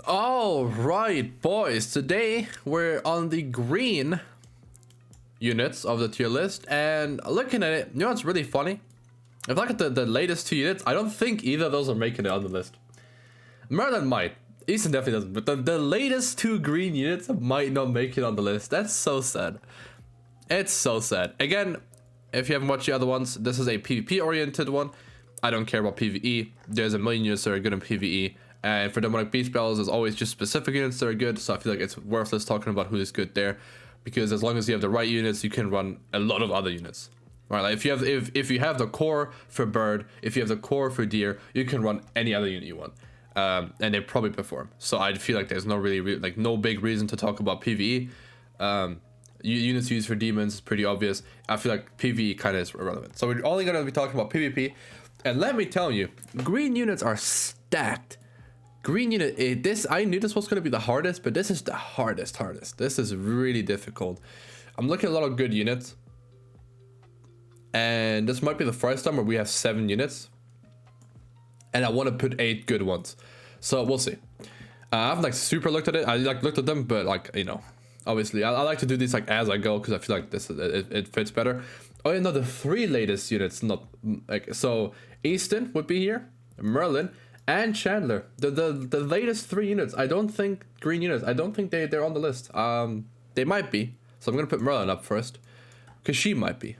All right, boys. Today we're on the green units of the tier list, and looking at it, you know what's really funny? If I look at the latest two units, I don't think either of those are making it on the list. Merlin might. Easton definitely doesn't, but the latest two green units might not make it on the list. That's so sad. It's so sad. Again, if you haven't watched the other ones, this is a PvP oriented one. I don't care about PvE. There's a million units that are good in PvE. And for demonic beast spells, there's always just specific units that are good. So I feel like it's worthless talking about who is good there, because as long as you have the right units, you can run a lot of other units. Right? Like if you have the core for bird, if you have the core for deer, you can run any other unit you want, and they probably perform. So I feel like there's no really no big reason to talk about PvE. Units used for demons is pretty obvious. I feel like PvE kind of is irrelevant. So we're only going to be talking about PvP. And let me tell you, green units are stacked. Green unit, I knew this was going to be the hardest, but this is the hardest. This is really difficult. I'm looking at a lot of good units. And this might be the first time where we have 7 units. And I want to put 8 good ones. So we'll see. I haven't super looked at it. I looked at them, but obviously I like to do these as I go, because I feel like it fits better. Oh yeah, no, the 3 latest units, not so Easton would be here, Merlin, and Chandler. The latest 3 units. I don't think green units. I don't think they're on the list. They might be. So I'm gonna put Merlin up first, because she might be.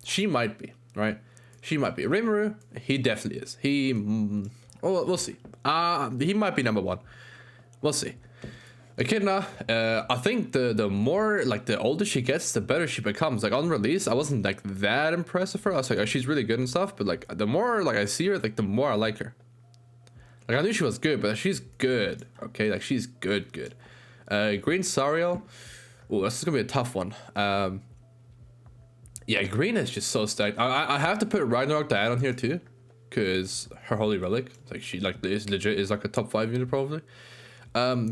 She might be, right? She might be. Rimuru, he definitely is. Well, we'll see. He might be number 1. We'll see. Echidna, I think the more the older she gets, the better she becomes. On release, I wasn't that impressed with her. I was like, oh, she's really good and stuff, but the more I see her, the more I like her. I knew she was good, but she's good. Okay, she's good. Green Sariel. Oh, this is gonna be a tough one. Yeah, green is just so stacked. I have to put Ragnarok Diane on here too, because her holy relic, she is legit is a top 5 unit probably.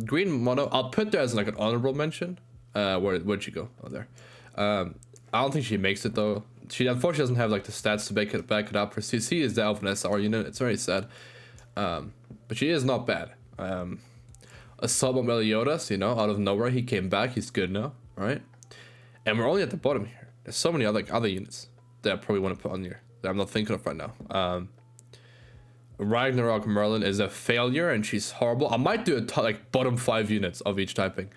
Green mono, I'll put there as an honorable mention. Where'd she go? Oh, there. I don't think she makes it though. She unfortunately doesn't have the stats to back it up. Her CC is the Elven SR unit. It's very sad. But she is not bad. Assault Meliodas, out of nowhere he came back. He's good now, right? And we're only at the bottom here. There's so many other units that I probably want to put on here that I'm not thinking of right now. Ragnarok Merlin is a failure and she's horrible. I might do a bottom 5 units of each typing.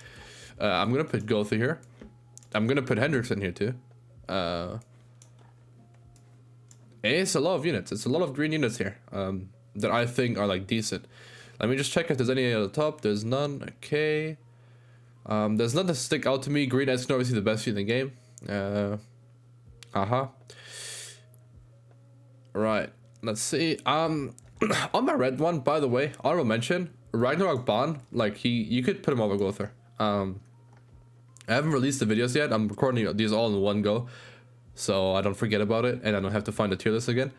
I'm gonna put Gowther here. I'm gonna put Hendrix in here too. It's a lot of units. It's a lot of green units here that I think are decent. Let me just check if there's any at the top. There's none. Okay. There's none that stick out to me. Green is obviously the best unit in the game. Right. Let's see. On my red one, by the way, honorable mention, Ragnarok Bond, you could put him over Gowther. I haven't released the videos yet. I'm recording these all in one go, so I don't forget about it, and I don't have to find the tier list again.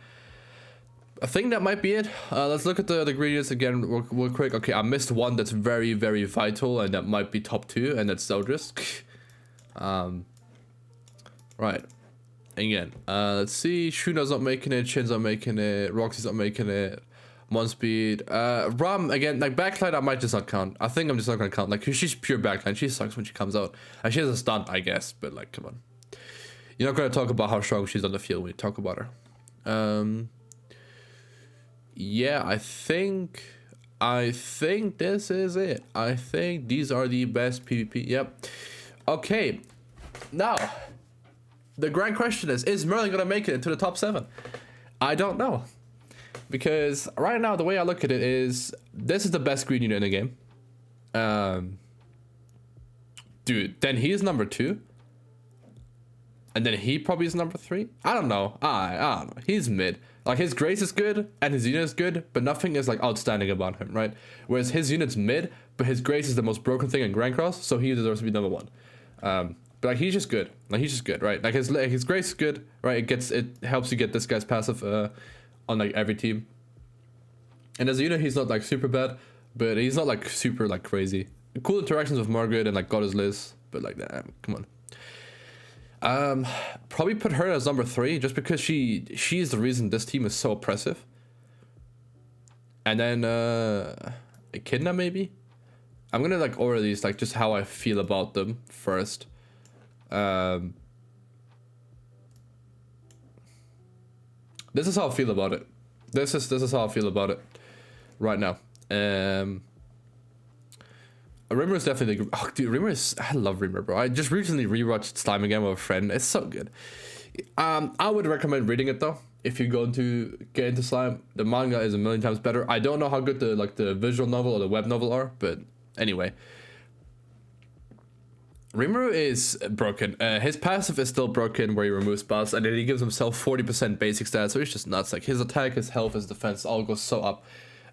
I think that might be it. Let's look at the ingredients again real quick. Okay, I missed one that's very, very vital, and that might be top 2, and that's Zeldris. Right. Again, let's see. Shuna's not making it. Shin's not making it. Roxy's not making it. Speed. Ram, again, backline, I might just not count. I think I'm just not gonna count. She's pure backline. She sucks when she comes out. And she has a stunt, I guess, but come on. You're not gonna talk about how strong she's on the field when you talk about her. Yeah, I think this is it. I think these are the best PvP. Yep. Okay. Now, the grand question is Merlin gonna make it into the top 7? I don't know. Because right now, the way I look at it is, this is the best green unit in the game. Dude, then he's number 2. And then he probably is number 3. I don't know. I don't know. He's mid. His grace is good and his unit is good, but nothing is outstanding about him, right? Whereas his unit's mid, but his grace is the most broken thing in Grand Cross, so he deserves to be number 1. But he's just good. He's just good, right? His grace is good, right? It helps you get this guy's passive on every team. And as a unit, he's not super bad, but he's not super crazy. Cool interactions with Margaret and Goddess Liz, but come on. Probably put her as number 3 just because she's the reason this team is so oppressive. And then Echidna maybe. I'm gonna like order these like just how I feel about them first. This is how I feel about it. This is how I feel about it right now. Rimmer is definitely oh dude, Rimmer is, I love Rimmer, bro. I just recently rewatched Slime again with a friend. It's so good. I would recommend reading it though. If you're going to get into Slime, the manga is a million times better. I don't know how good the visual novel or the web novel are, but anyway. Rimuru is broken. His passive is still broken where he removes buffs, and then he gives himself 40% basic stats, so he's just nuts. Like his attack, his health, his defense all goes so up.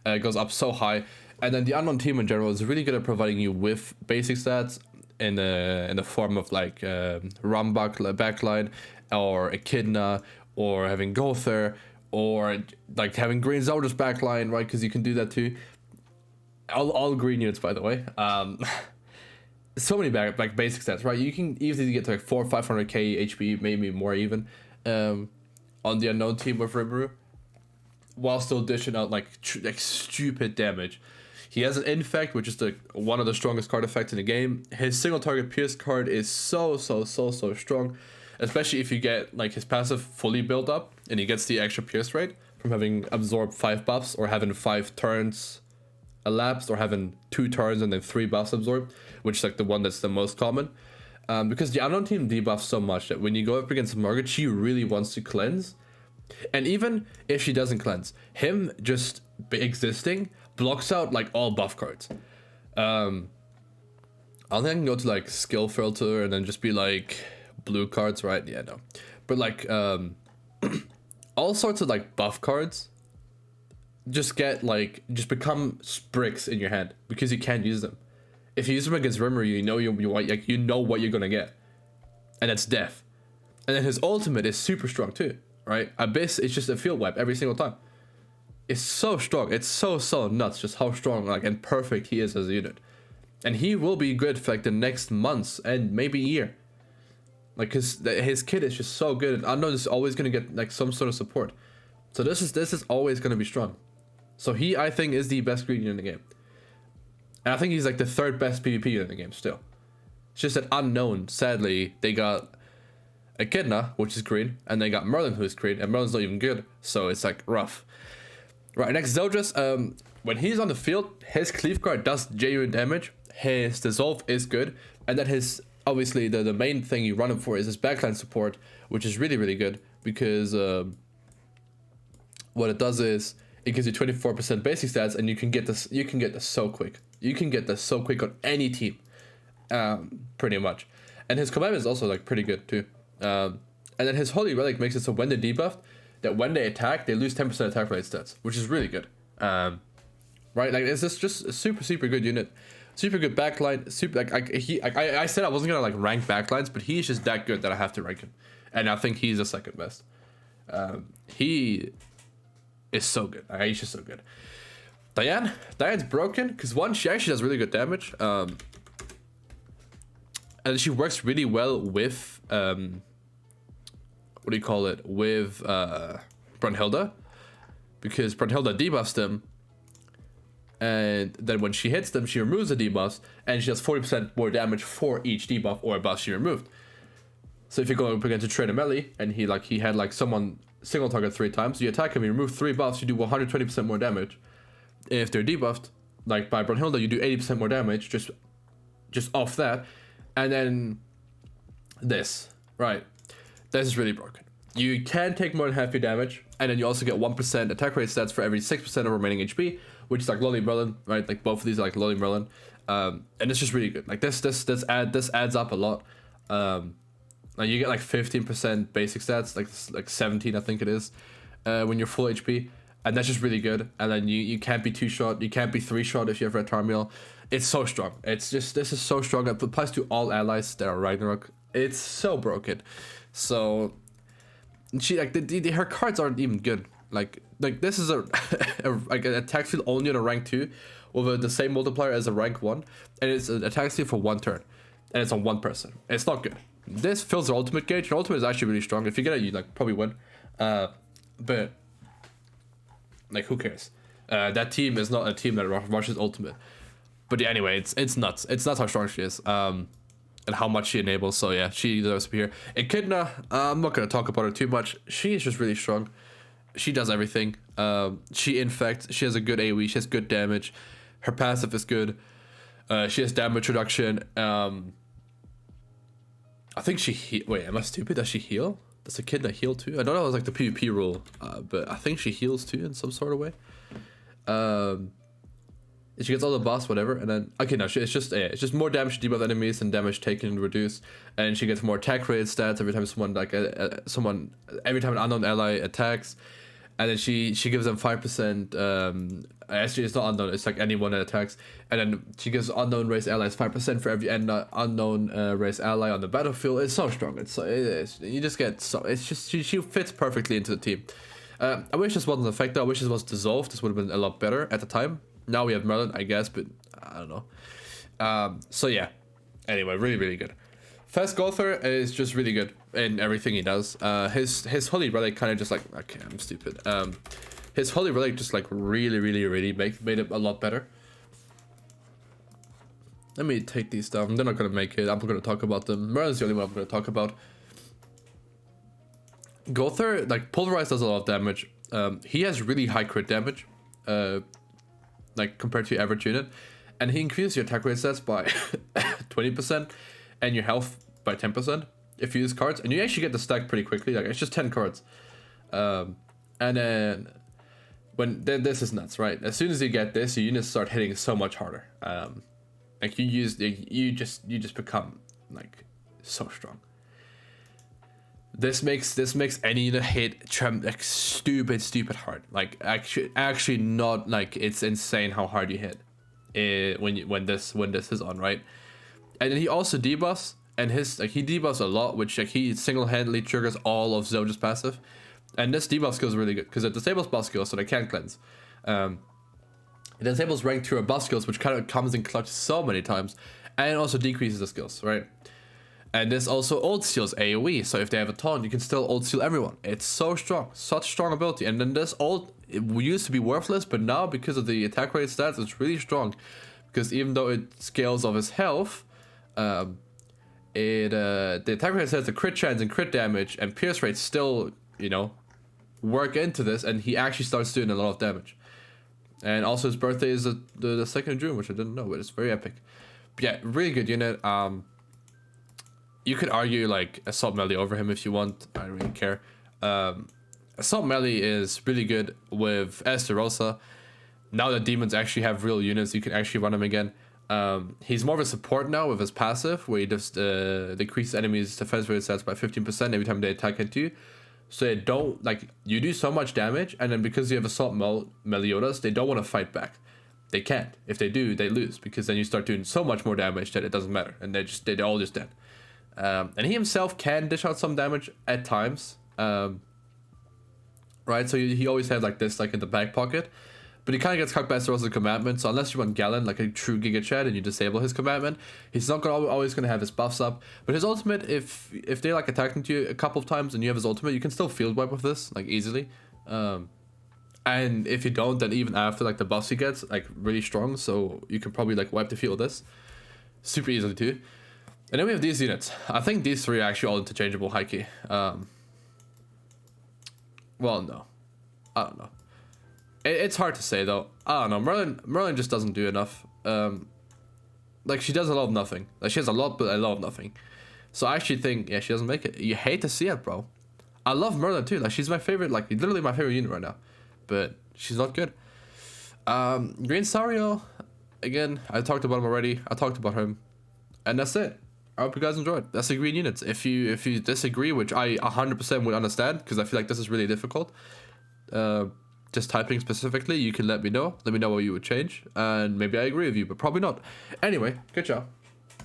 Goes up so high. And then the unknown team in general is really good at providing you with basic stats in the form of like Rambak backline or Echidna or having Gowther or like having Green Zelda's backline, right? Because you can do that too. All green units, by the way. So many basic stats, right? You can easily get to like 400 or 500k HP, maybe more even, on the unknown team with Rimuru, while still dishing out like stupid damage. He has an infect, which is one of the strongest card effects in the game. His single target pierce card is so strong, especially if you get like his passive fully built up and he gets the extra pierce rate from having absorbed 5 buffs or having 5 turns elapsed or having 2 turns and then 3 buffs absorbed, which is like the one that's the most common. Because the unknown team debuffs so much that when you go up against Margaret, she really wants to cleanse. And even if she doesn't cleanse, him just existing blocks out like all buff cards. I think I can go to like skill filter and then just be like blue cards, right? Yeah, no. But like all sorts of like buff cards just become bricks in your hand because you can't use them. If you use them against Rimuru, you know what you're gonna get, and that's death. And then his ultimate is super strong too, right? Abyss is just a field wipe every single time. It's so strong. It's so nuts just how strong and perfect he is as a unit, and he will be good for like the next months and maybe year. Like his kit is just so good. Unknown is always gonna get like some sort of support, so this is always gonna be strong. So he, I think, is the best green unit in the game. And I think he's like the 3rd best PvP unit in the game still. It's just that Unknown, sadly, they got Echidna, which is green, and they got Merlin, who is green, and Merlin's not even good, so it's like rough. Right, next Zeldris, when he's on the field, his cleave card does genuine damage, his dissolve is good, and then his, obviously, the main thing you run him for is his backline support, which is really good, because what it does is, it gives you 24% basic stats, and you can get this so quick. You can get this so quick on any team, pretty much. And his commandment is also like pretty good too. And then his Holy Relic makes it so when they're debuffed, that when they attack, they lose 10% attack rate stats, which is really good. Right, like it's just a super good unit, super good backline. I said I wasn't gonna like rank backlines, but he's just that good that I have to rank him, and I think he's the 2nd best. He is so good. He's just so good. Diane's broken because one, she actually does really good damage, and she works really well with what do you call it, with Brunhilde, because Brunhilde debuffs them, and then when she hits them, she removes the debuffs, and she does 40% more damage for each debuff or buff she removed. So if you go up against a trainer melee, and he had like someone single target 3 times, you attack him, you remove 3 buffs, you do 120% more damage. If they're debuffed, like by Brunhilde, you do 80% more damage just off that. And then this, right? This is really broken. You can take more than half your damage, and then you also get 1% attack rate stats for every 6% of remaining HP, which is like Lolly Merlin, right? Like both of these are like Lolly Merlin, and it's just really good. Like this adds up a lot. Like you get like 15% basic stats, like 17 I think it is, when you're full HP, and that's just really good. And then you can't be 2-shot, you can't be 3-shot if you have Red Tarmiel. It's so strong. It's just, this is so strong. It applies to all allies that are Ragnarok. It's so broken. So she like her cards aren't even good. Like this is like an attack field only on a rank 2 with the same multiplier as a rank 1, and it's an attack field for 1 turn, and it's on 1 person. It's not good. This fills the ultimate gauge. Your ultimate is actually really strong. If you get it, you like probably win. But like who cares? That team is not a team that rushes ultimate. But yeah, anyway, it's nuts. It's nuts how strong she is. And how much she enables. So yeah, she deserves to be here. Echidna, I'm not gonna talk about her too much. She is just really strong. She does everything. She infects. She has a good AoE. She has good damage. Her passive is good. She has damage reduction. I think she wait, am I stupid? Does she heal? Does Echidna heal too? I don't know. It was like the PvP rule, but I think she heals too in some sort of way. She gets all the buffs, whatever, and then okay, no, it's just more damage to debuff enemies and damage taken and reduced, and she gets more attack rate stats every time someone every time an unknown ally attacks, and then she gives them 5%. Actually, it's not unknown; it's like anyone that attacks, and then she gives unknown race allies 5% for every unknown race ally on the battlefield. It's so strong. You just get so it's just she fits perfectly into the team. I wish this wasn't an effect though. I wish this was dissolved. This would have been a lot better at the time. Now we have Merlin, I guess, but I don't know. So yeah. Anyway, really, really good. Fast Gowther is just really good in everything he does. His Holy Relic kind of just like, okay, I'm stupid. His Holy Relic just like really, really, really made it a lot better. Let me take these down. They're not gonna make it. I'm not gonna talk about them. Merlin's the only one I'm gonna talk about. Gowther, like Pulverize does a lot of damage. He has really high crit damage. Like compared to your average unit, and he increases your attack rate stats by 20% and your health by 10% if you use cards, and you actually get the stack pretty quickly. Like it's just 10 cards, and then this is nuts, right? As soon as you get this, your units start hitting so much harder. Like you just become like so strong. This makes any unit hit like stupid hard. Like actually not like it's insane how hard you hit when this is on, right? And then he also debuffs, and he debuffs a lot, which like he single-handedly triggers all of Zoja's passive. And this debuff skill is really good because it disables buff skills, so they can't cleanse. It disables rank 2 or buff skills, which kind of comes in clutch so many times, and it also decreases the skills, right? And this also ult steals AoE, so if they have a taunt, you can still ult steal everyone. It's so strong, such strong ability. And then this ult, it used to be worthless, but now because of the attack rate stats, it's really strong. Because even though it scales off his health, the attack rate stats, the crit chance and crit damage and pierce rate still, work into this, and he actually starts doing a lot of damage. And also his birthday is the 2nd of June, which I didn't know, but it's very epic. But yeah, really good unit. You could argue like Assault Melee over him if you want. I don't really care. Assault Melee is really good with Esterosa. Now that demons actually have real units, you can actually run him again. He's more of a support now with his passive, where he just decreases enemies' defense rate stats by 15% every time they attack into you. So they don't, like, you do so much damage, and then because you have Assault Meliodas, they don't want to fight back. They can't. If they do, they lose, because then you start doing so much more damage that it doesn't matter, and they're all just dead. And he himself can dish out some damage at times, right? So he always has like this, like in the back pocket, but he kind of gets cucked by Sora's commandment. So unless you want Galen, like a true Giga Chad, and you disable his commandment, he's not always gonna have his buffs up. But his ultimate, if they like attacking to you a couple of times and you have his ultimate, you can still field wipe with this like easily. And if you don't, then even after like the buffs he gets, like really strong, so you can probably like wipe the field with this super easily too. And then we have these units. I think these three are actually all interchangeable, high key. Well, no. I don't know. It's hard to say, though. I don't know. Merlin just doesn't do enough. Like, she does a lot of nothing. Like, she has a lot, but a lot of nothing. So I actually think, yeah, she doesn't make it. You hate to see it, bro. I love Merlin, too. Like, she's my favorite, like, literally my favorite unit right now. But she's not good. Green Sario, again, I talked about him already. I talked about him. And that's it. I hope you guys enjoyed. That's the green units. If you disagree, which I 100% would understand, because I feel like this is really difficult, just typing specifically, you can let me know. Let me know what you would change, and maybe I agree with you, but probably not. Anyway, good job.